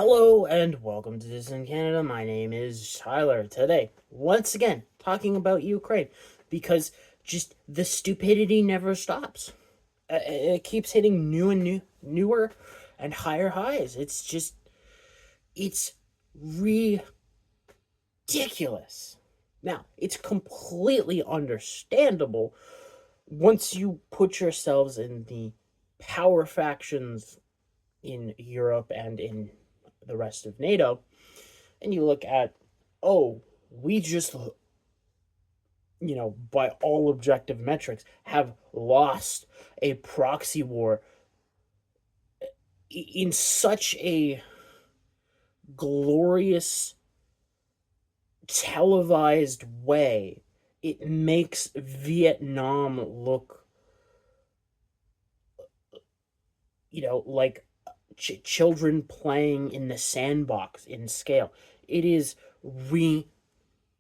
Hello and welcome to Dissident Canada. My name is Tyler. Today, once again, talking about Ukraine because just the stupidity never stops. It keeps hitting newer and higher highs. It's ridiculous. Now, it's completely understandable once you put yourselves in the power factions in Europe and in the rest of NATO, and you look at, oh, we just, by all objective metrics, have lost a proxy war in such a glorious, televised way. It makes Vietnam look, like children playing in the sandbox in scale. It is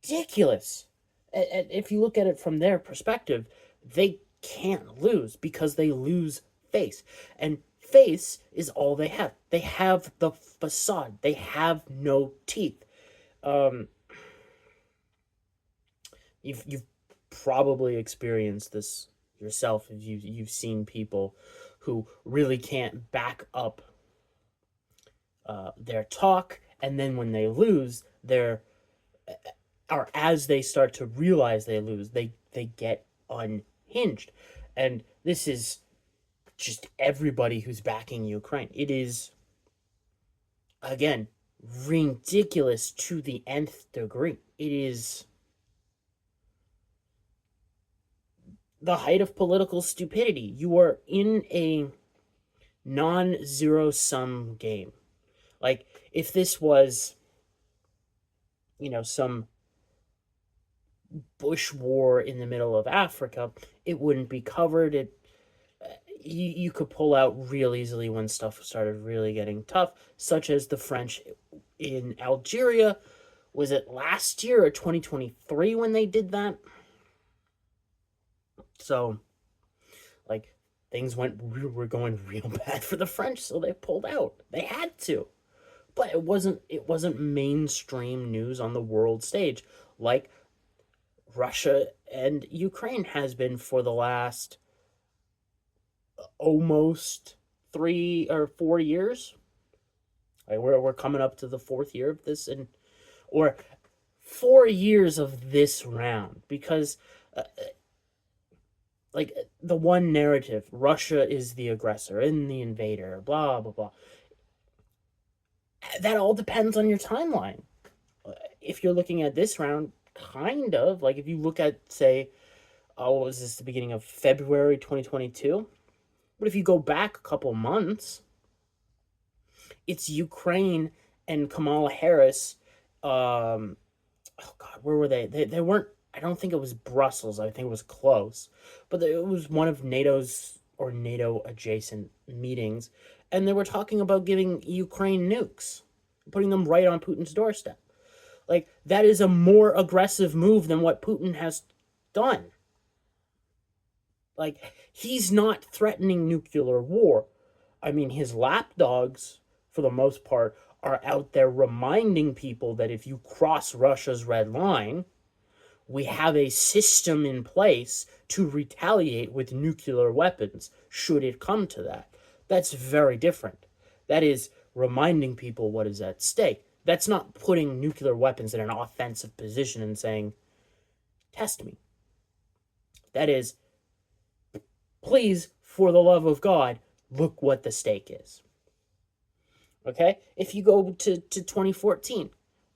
ridiculous. And if you look at it from their perspective, they can't lose because they lose face. And face is all they have. They have the facade. They have no teeth. Um, you've probably experienced this yourself if you've seen people who really can't back up their talk, and then when they lose, or as they start to realize they lose, they get unhinged, and this is just everybody who's backing Ukraine. It is, again, ridiculous to the nth degree. It is the height of political stupidity. You are in a non-zero sum game. Like, if this was, some bush war in the middle of Africa, it wouldn't be covered. You could pull out real easily when stuff started really getting tough, such as the French in Algeria. Was it last year or 2023 when they did that? So, like, things were going real bad for the French, so they pulled out. They had to. But it wasn't mainstream news on the world stage like Russia and Ukraine has been for the last almost 3 or 4 years. Like, we're coming up to the fourth year of this, or 4 years of this round, because like, the one narrative, Russia is the aggressor and the invader, blah blah blah, that all depends on your timeline. If you're looking at this round, kind of like, if you look at, say, what was this, the beginning of February 2022? But if you go back a couple months, it's Ukraine and Kamala Harris. Oh God, where were they? They weren't. I don't think it was Brussels. I think it was close, but it was one of NATO's or NATO adjacent meetings, and they were talking about giving Ukraine nukes, putting them right on Putin's doorstep. Like, that is a more aggressive move than what Putin has done. Like, he's not threatening nuclear war. I mean, his lapdogs, for the most part, are out there reminding people that if you cross Russia's red line, we have a system in place to retaliate with nuclear weapons should it come to that. That's very different. That is reminding people what is at stake. That's not putting nuclear weapons in an offensive position and saying, test me. That is, please, for the love of God, look what the stake is. Okay? If you go to 2014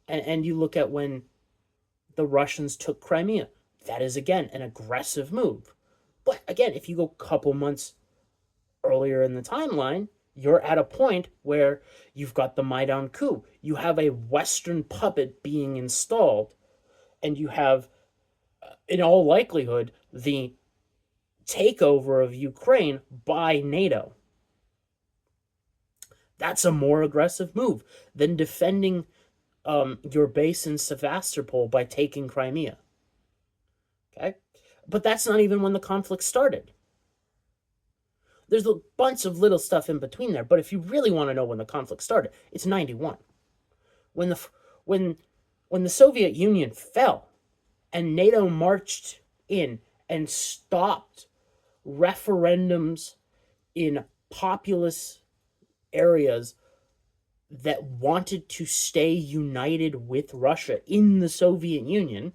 and you look at when the Russians took Crimea, that is, again, an aggressive move. But again, if you go a couple months earlier in the timeline, you're at a point where you've got the Maidan coup. You have a Western puppet being installed, and you have, in all likelihood, the takeover of Ukraine by NATO. That's a more aggressive move than defending your base in Sevastopol by taking Crimea. Okay? But that's not even when the conflict started. There's a bunch of little stuff in between there, but if you really want to know when the conflict started, it's 91. When the when when the Soviet Union fell and NATO marched in and stopped referendums in populous areas that wanted to stay united with Russia in the Soviet Union,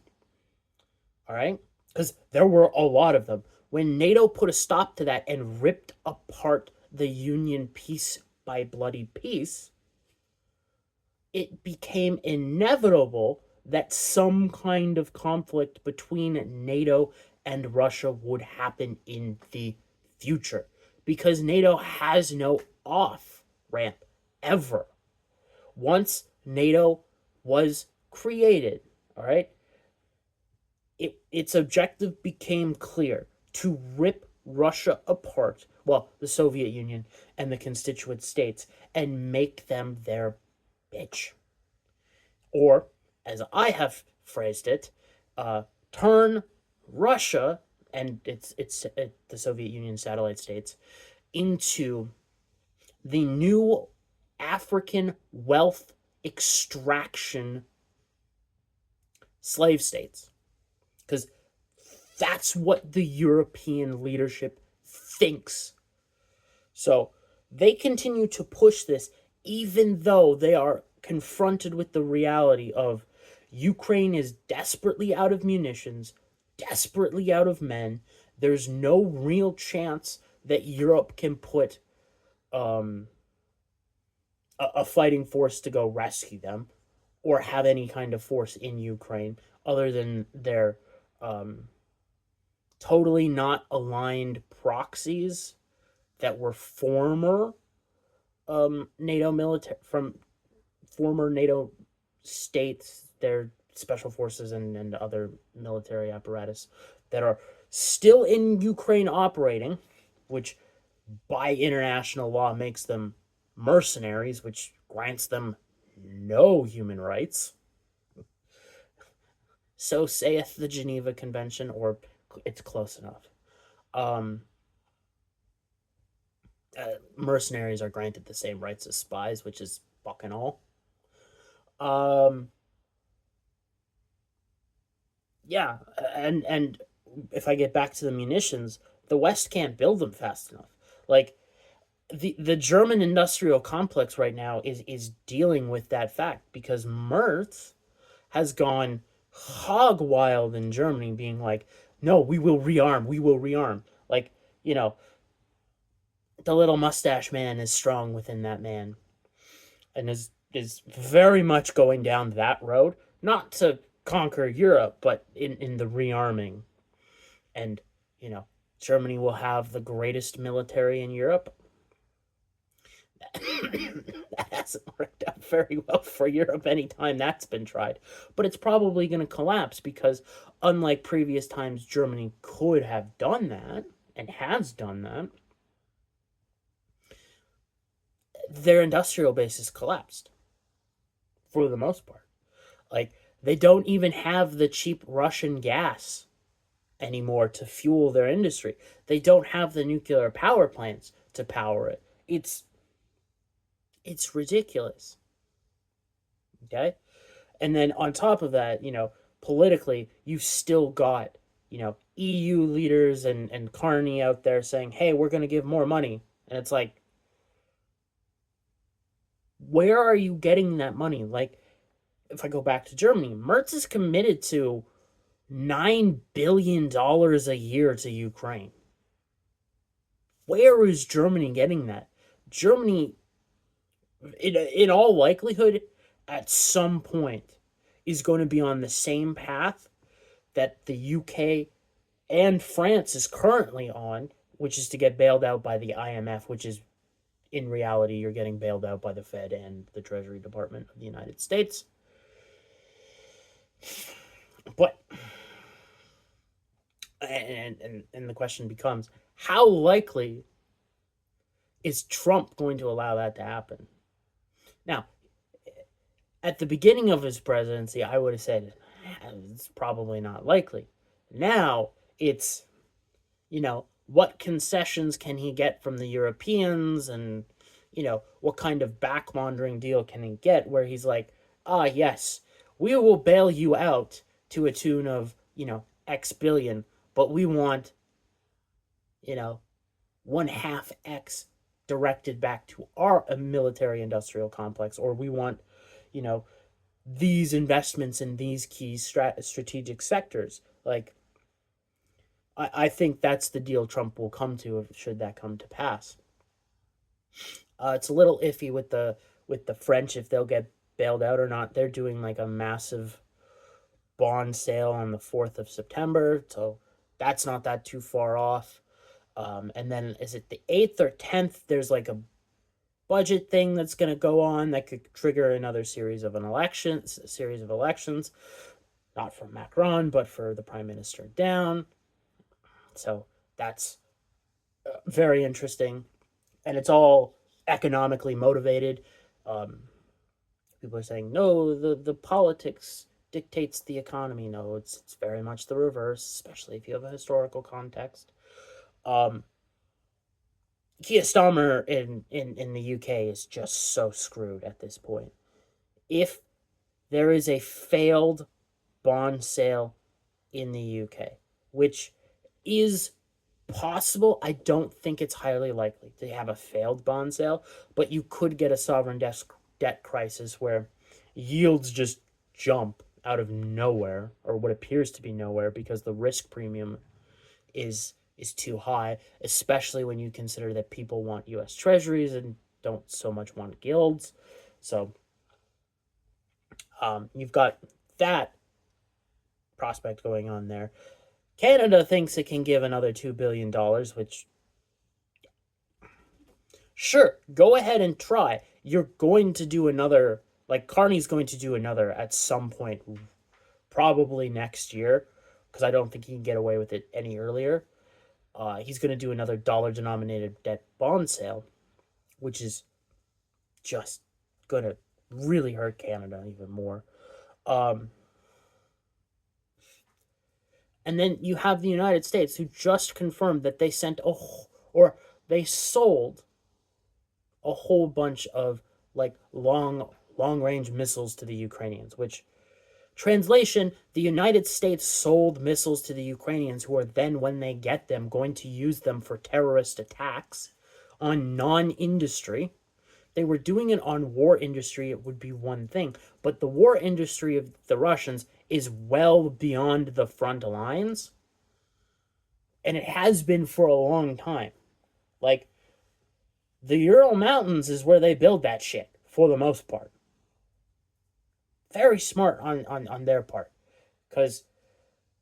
all right? Because there were a lot of them. When NATO put a stop to that and ripped apart the Union piece by bloody piece, it became inevitable that some kind of conflict between NATO and Russia would happen in the future. Because NATO has no off ramp ever. Once NATO was created, all right, its objective became clear: to rip Russia apart, well, the Soviet Union and the constituent states, and make them their bitch. Or, as I have phrased it, turn Russia and the Soviet Union satellite states into the new African wealth extraction slave states. Because that's what the European leadership thinks. So they continue to push this even though they are confronted with the reality of Ukraine is desperately out of munitions, desperately out of men. There's no real chance that Europe can put a fighting force to go rescue them or have any kind of force in Ukraine other than their totally not aligned proxies that were former NATO military from former NATO states, their special forces and other military apparatus that are still in Ukraine operating, which by international law makes them mercenaries, which grants them no human rights. So saith the Geneva Convention, or it's close enough. Mercenaries are granted the same rights as spies, which is fucking all. Yeah, and if I get back to the munitions, the West can't build them fast enough. Like the German industrial complex right now is dealing with that fact because Merz has gone hog wild in Germany, being like, "No, we will rearm. We will rearm." Like, you know, the little mustache man is strong within that man, and is very much going down that road, not to conquer Europe, but in the rearming. And, you know, Germany will have the greatest military in Europe. That hasn't worked out very well for Europe anytime that's been tried. But it's probably going to collapse because, unlike previous times Germany could have done that and has done that, their industrial base has collapsed for the most part. Like, they don't even have the cheap Russian gas anymore to fuel their industry. They don't have the nuclear power plants to power it. It's ridiculous. Okay? And then on top of that, you know, politically, you've still got, you know, EU leaders and Carney out there saying, "Hey, we're going to give more money." And it's like, where are you getting that money? Like, if I go back to Germany, Merz is committed to $9 billion a year to Ukraine. Where is Germany getting that? Germany, in all likelihood, at some point, is going to be on the same path that the UK and France is currently on, which is to get bailed out by the IMF, which is, in reality, you're getting bailed out by the Fed and the Treasury Department of the United States. But and the question becomes, how likely is Trump going to allow that to happen? Now, at the beginning of his presidency, I would have said it's probably not likely. Now it's, you know, what concessions can he get from the Europeans, and what kind of back laundering deal can he get where he's like, yes, we will bail you out to a tune of X billion, but we want you know 1/2 X directed back to our military industrial complex, or we want you know these investments in these key strategic sectors. Like, I think that's the deal Trump will come to, should that come to pass. It's a little iffy with the French, if they'll get bailed out or not. They're doing like a massive bond sale on the 4th of September, so that's not that too far off. And then is it the 8th or 10th? There's like a budget thing that's going to go on that could trigger another series of elections, not for Macron, but for the prime minister down. So that's very interesting, and it's all economically motivated. People are saying, no, the politics dictates the economy. No, it's very much the reverse, especially if you have a historical context. Keir Starmer in the UK is just so screwed at this point. If there is a failed bond sale in the UK, which is possible, I don't think it's highly likely to have a failed bond sale, but you could get a sovereign debt crisis where yields just jump out of nowhere, or what appears to be nowhere, because the risk premium is too high, especially when you consider that people want US treasuries and don't so much want gilts. So you've got that prospect going on there. Canada thinks it can give another $2 billion, which, sure, go ahead and try. You're going to do another, like Carney's going to do another at some point, probably next year, because I don't think he can get away with it any earlier. He's going to do another dollar-denominated debt bond sale, which is just going to really hurt Canada even more. And then you have the United States, who just confirmed that they they sold a whole bunch of like long range missiles to the Ukrainians, which, translation, the United States sold missiles to the Ukrainians, who are then, when they get them, going to use them for terrorist attacks on non-industry. They were doing it on war industry, it would be one thing, but the war industry of the Russians is well beyond the front lines, and it has been for a long time. Like, the Ural Mountains is where they build that shit, for the most part. Very smart on their part, because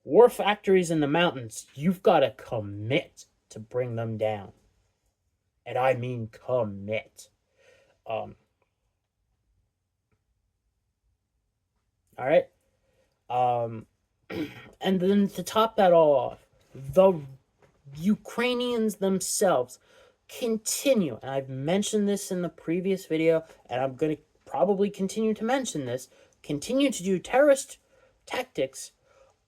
war factories in the mountains, you've got to commit to bring them down, and I mean commit. All right. And then to top that all off, the Ukrainians themselves continue, and I've mentioned this in the previous video, and I'm going to probably continue to mention this, continue to do terrorist tactics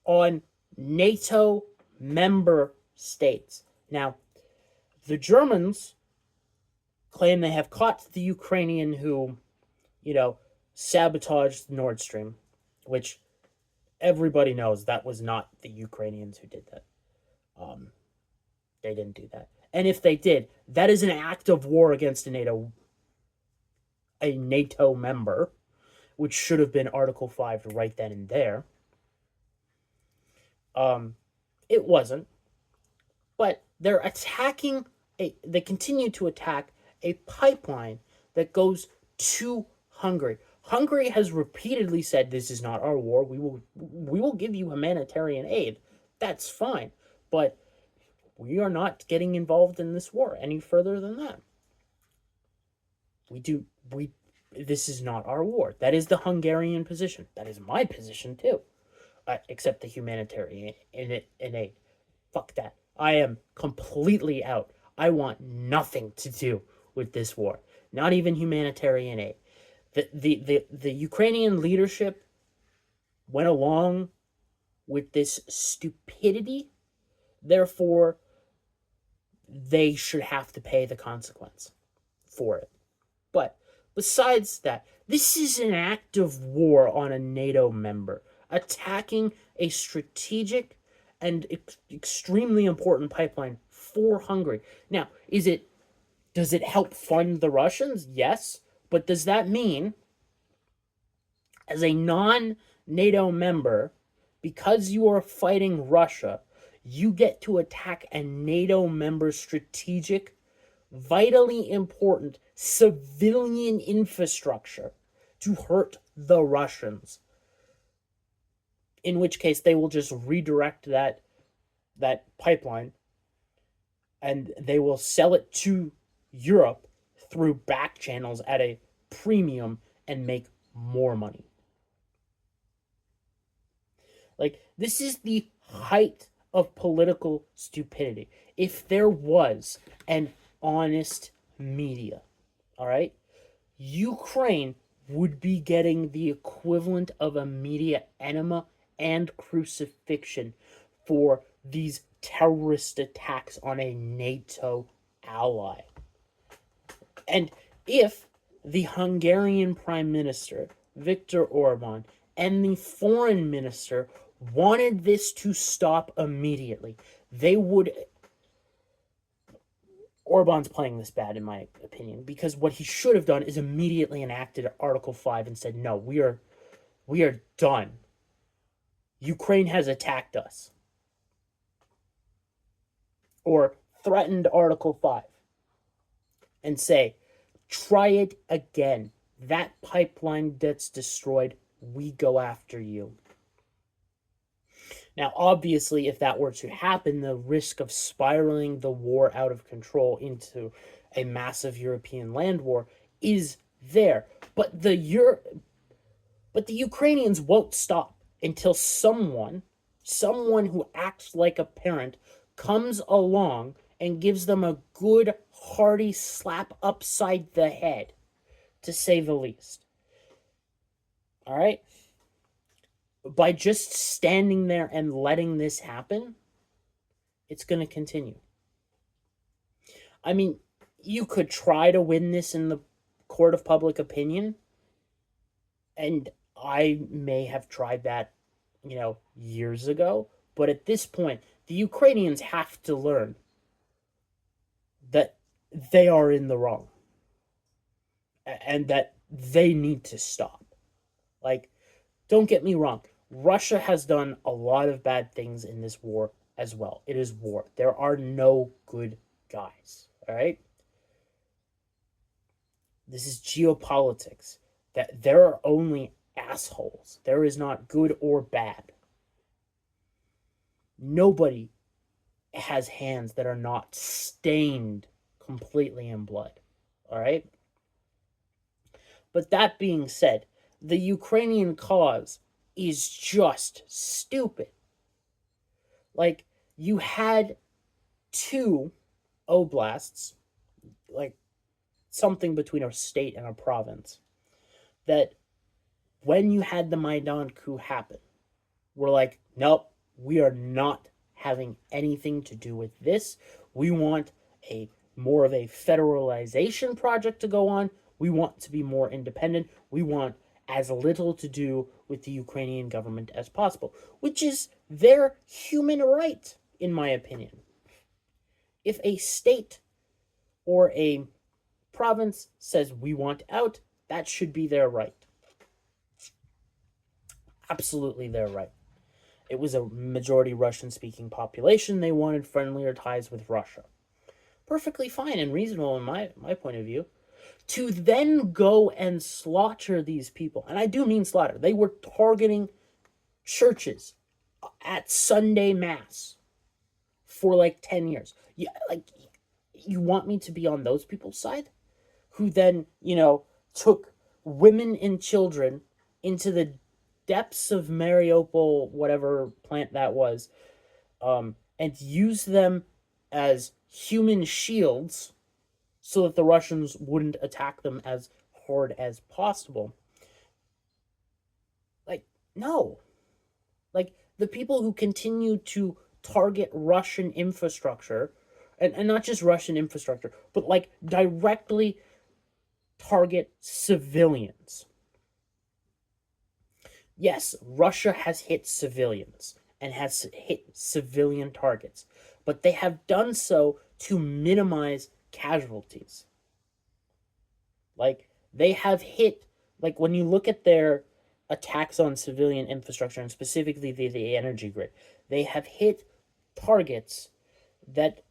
on NATO member states. Now, the Germans claim they have caught the Ukrainian who, sabotaged Nord Stream, which everybody knows that was not the Ukrainians who did that. They didn't do that. And if they did, that is an act of war against a NATO member, which should have been Article 5 right then and there. It wasn't. But they're attacking they continue to attack a pipeline that goes to Hungary. Hungary has repeatedly said, this is not our war. We will give you humanitarian aid. That's fine. But we are not getting involved in this war any further than that. This is not our war. That is the Hungarian position. That is my position too. Except the humanitarian aid. Fuck that. I am completely out. I want nothing to do with this war. Not even humanitarian aid. The Ukrainian leadership went along with this stupidity. Therefore, they should have to pay the consequence for it. But besides that, this is an act of war on a NATO member, attacking a strategic and extremely important pipeline for Hungary. Now, does it help fund the Russians? Yes, but does that mean, as a non-NATO member, because you are fighting Russia, you get to attack a NATO member's strategic, vitally important civilian infrastructure to hurt the Russians? In which case, they will just redirect that pipeline, and they will sell it to Europe through back channels at a premium and make more money. Like, this is the height of political stupidity. If there was an honest media, all right, Ukraine would be getting the equivalent of a media enema and crucifixion for these terrorist attacks on a NATO ally. And if the Hungarian Prime Minister, Viktor Orban, and the foreign minister wanted this to stop immediately, they would... Orban's playing this bad, in my opinion, because what he should have done is immediately enacted Article 5 and said, no, we are done. Ukraine has attacked us. Or threatened Article 5 and say, try it again. That pipeline that's destroyed, we go after you. Now, obviously, if that were to happen, the risk of spiraling the war out of control into a massive European land war is there. But the Ukrainians won't stop until someone who acts like a parent comes along and gives them a good, hearty slap upside the head, to say the least. All right? By just standing there and letting this happen, it's going to continue. I mean, you could try to win this in the court of public opinion, and I may have tried that, years ago, but at this point, the Ukrainians have to learn that they are in the wrong and that they need to stop. Like, don't get me wrong. Russia has done a lot of bad things in this war as well. It is war. There are no good guys, all right? This is geopolitics. That there are only assholes. There is not good or bad. Nobody has hands that are not stained completely in blood, all right? But that being said, the Ukrainian cause is just stupid. Like, you had 2 oblasts, like something between a state and a province, that when you had the Maidan coup happen, were like, nope, we are not having anything to do with this. We want more of a federalization project to go on. We want to be more independent. We want as little to do with the Ukrainian government as possible, which is their human right, in my opinion. If a state or a province says we want out, that should be their right. Absolutely their right. It was a majority Russian-speaking population. They wanted friendlier ties with Russia. Perfectly fine and reasonable in my point of view. To then go and slaughter these people, and I do mean slaughter. They were targeting churches at Sunday Mass for like 10 years. Yeah, like, you want me to be on those people's side? Who then, took women and children into the depths of Mariupol, whatever plant that was, and used them as human shields so that the Russians wouldn't attack them as hard as possible. Like, no. Like, the people who continue to target Russian infrastructure and not just Russian infrastructure, but like directly target civilians. Yes, Russia has hit civilians and has hit civilian targets, but they have done so to minimize casualties. Like, they have hit, like, when you look at their attacks on civilian infrastructure, and specifically the energy grid, they have hit targets that,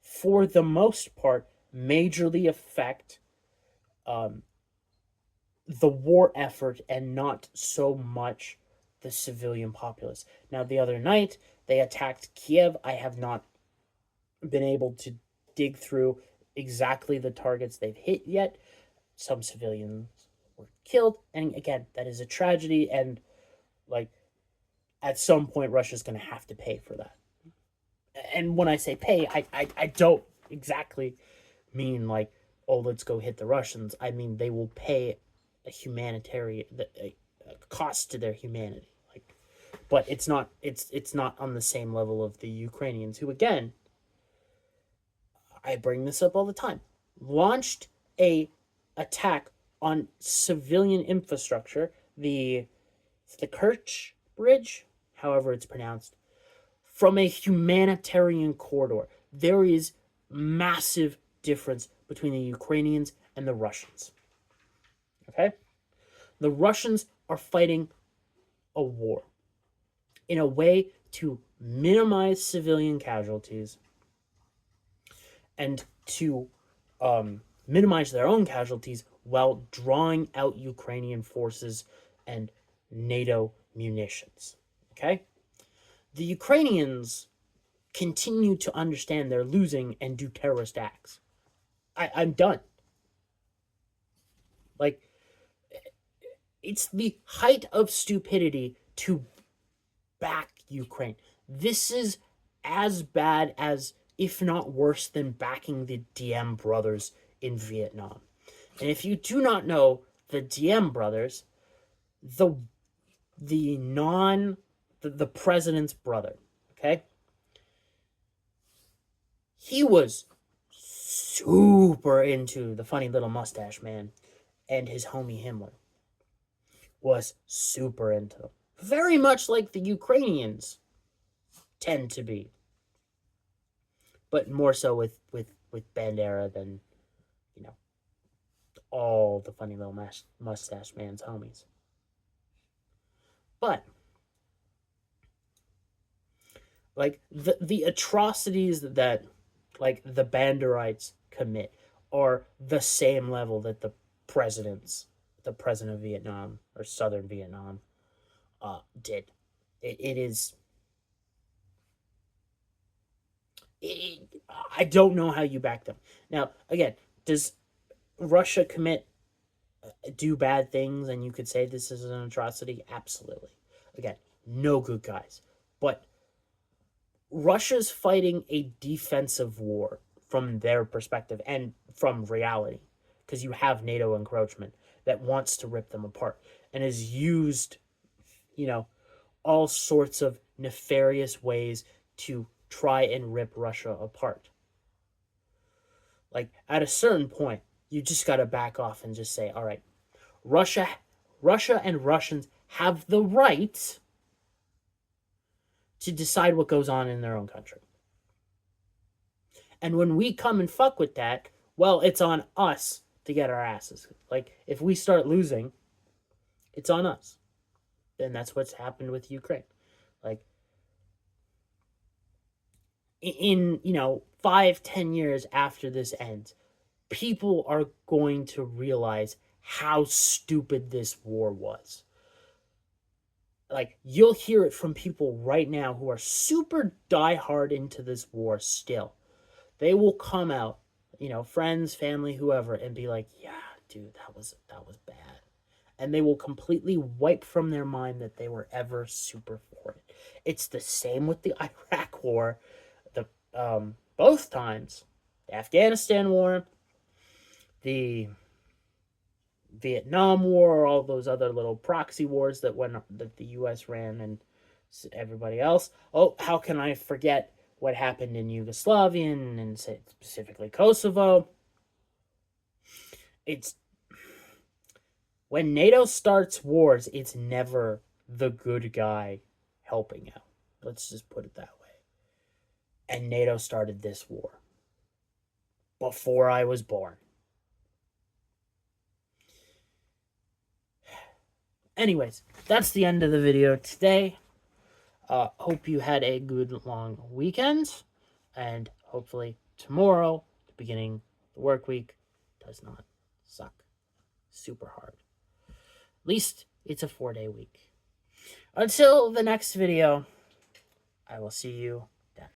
for the most part, majorly affect um, the war effort and not so much the civilian populace. Now, the other night, they attacked Kiev. I have not been able to dig through exactly the targets they've hit yet. Some civilians were killed, and again, that is a tragedy, and like, at some point, Russia's going to have to pay for that. And when I say pay, I don't exactly mean like, oh, let's go hit the Russians. I mean, they will pay a humanitarian a cost to their humanity. Like, but it's not on the same level of the Ukrainians, who, again, I bring this up all the time, launched a attack on civilian infrastructure, the Kerch Bridge, however it's pronounced, from a humanitarian corridor. There is massive difference between the Ukrainians and the Russians. Okay? The Russians are fighting a war in a way to minimize civilian casualties and to minimize their own casualties while drawing out Ukrainian forces and NATO munitions. Okay? The Ukrainians continue to understand they're losing and do terrorist acts. I'm done. Like, it's the height of stupidity to back Ukraine. This is as bad as, if not worse than, backing the Diem brothers in Vietnam. And if you do not know the Diem brothers, the president's brother, okay? He was super into the funny little mustache man, and his homie Himmler was super into them. Very much like the Ukrainians tend to be. But more so with Bandera than, you know, all the funny little mustache man's homies. But, like, the atrocities that, like, the Banderites commit are the same level that the president of Vietnam, or southern Vietnam, did. It is... I don't know how you back them. Now, again, does Russia do bad things and you could say this is an atrocity? Absolutely. Again, no good guys. But Russia's fighting a defensive war from their perspective and from reality, because you have NATO encroachment that wants to rip them apart and has used, all sorts of nefarious ways to try and rip Russia apart. Like, at a certain point, you just got to back off and just say, all right, Russia and Russians have the right to decide what goes on in their own country. And when we come and fuck with that, well, it's on us to get our asses. Like, if we start losing, it's on us. And that's what's happened with Ukraine. Like, in 5-10 years after this ends, people are going to realize how stupid this war was. Like, you'll hear it from people right now who are super diehard into this war still. They will come out, friends, family, whoever, and be like, yeah, dude, that was bad. And they will completely wipe from their mind that they were ever super for it. It's the same with the Iraq war. Both times, the Afghanistan war, the Vietnam War, all those other little proxy wars that the U.S. ran, and everybody else. Oh, how can I forget what happened in Yugoslavia and specifically Kosovo. It's when NATO starts wars, it's never the good guy helping out. Let's just put it that way. And NATO started this war before I was born. Anyways, that's the end of the video today. Hope you had a good long weekend, and hopefully tomorrow, the beginning of the work week, does not suck super hard. At least it's a 4-day week. Until the next video, I will see you